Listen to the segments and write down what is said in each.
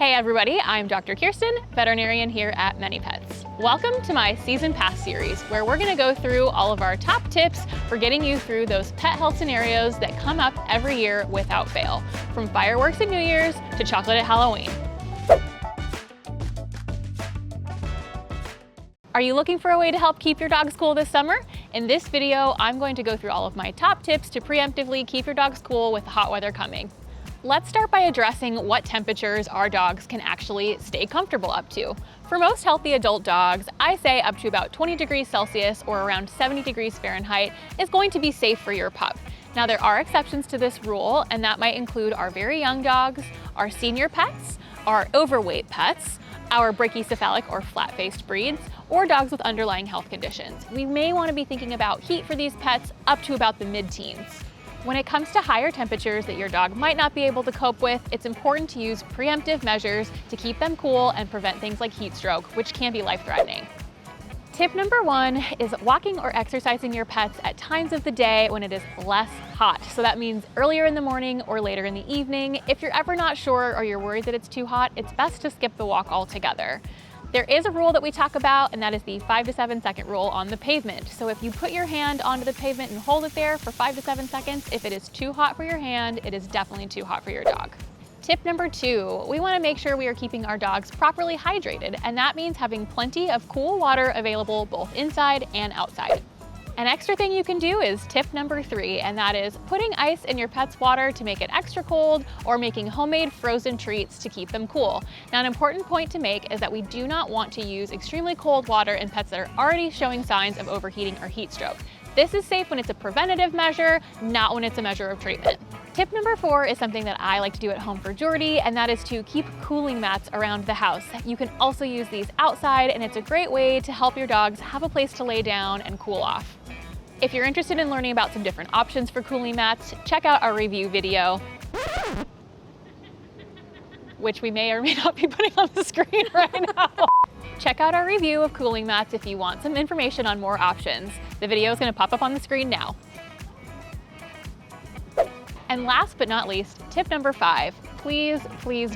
Hey everybody, I'm Dr. Kirsten, veterinarian here at ManyPets. Welcome to my Season Pass series, where we're gonna go through all of our top tips for getting you through those pet health scenarios that come up every year without fail, from fireworks at New Year's to chocolate at Halloween. Are you looking for a way to help keep your dogs cool this summer? In this video, I'm going to go through all of my top tips to preemptively keep your dogs cool with the hot weather coming. Let's start by addressing what temperatures our dogs can actually stay comfortable up to. For most healthy adult dogs, I say up to about 20 degrees Celsius or around 70 degrees Fahrenheit is going to be safe for your pup. Now there are exceptions to this rule, and that might include our very young dogs, our senior pets, our overweight pets, our brachycephalic or flat-faced breeds, or dogs with underlying health conditions. We may want to be thinking about heat for these pets up to about the mid-teens. When it comes to higher temperatures that your dog might not be able to cope with, it's important to use preemptive measures to keep them cool and prevent things like heat stroke, which can be life-threatening. Tip number one is walking or exercising your pets at times of the day when it is less hot. So that means earlier in the morning or later in the evening. If you're ever not sure or you're worried that it's too hot, it's best to skip the walk altogether. There is a rule that we talk about, and that is the 5 to 7 second rule on the pavement. So if you put your hand onto the pavement and hold it there for 5 to 7 seconds, if it is too hot for your hand, it is definitely too hot for your dog. Tip number two, we want to make sure we are keeping our dogs properly hydrated, and that means having plenty of cool water available both inside and outside. An extra thing you can do is tip number three, and that is putting ice in your pet's water to make it extra cold or making homemade frozen treats to keep them cool. Now, an important point to make is that we do not want to use extremely cold water in pets that are already showing signs of overheating or heat stroke. This is safe when it's a preventative measure, not when it's a measure of treatment. Tip number four is something that I like to do at home for Jordy, and that is to keep cooling mats around the house. You can also use these outside, and it's a great way to help your dogs have a place to lay down and cool off. If you're interested in learning about some different options for cooling mats, check out our review video, which we may or may not be putting on the screen right now. Check out our review of cooling mats if you want some information on more options. The video is going to pop up on the screen now. And last but not least, tip number five, please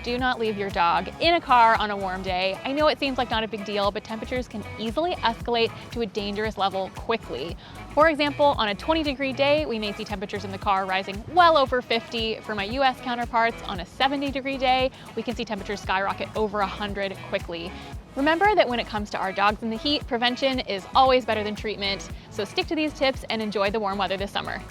do not leave your dog in a car on a warm day. I know it seems like not a big deal, but temperatures can easily escalate to a dangerous level quickly. For example, on a 20-degree day, we may see temperatures in the car rising well over 50. For my US counterparts, on a 70-degree day, we can see temperatures skyrocket over 100 quickly. Remember that when it comes to our dogs in the heat, prevention is always better than treatment. So stick to these tips and enjoy the warm weather this summer.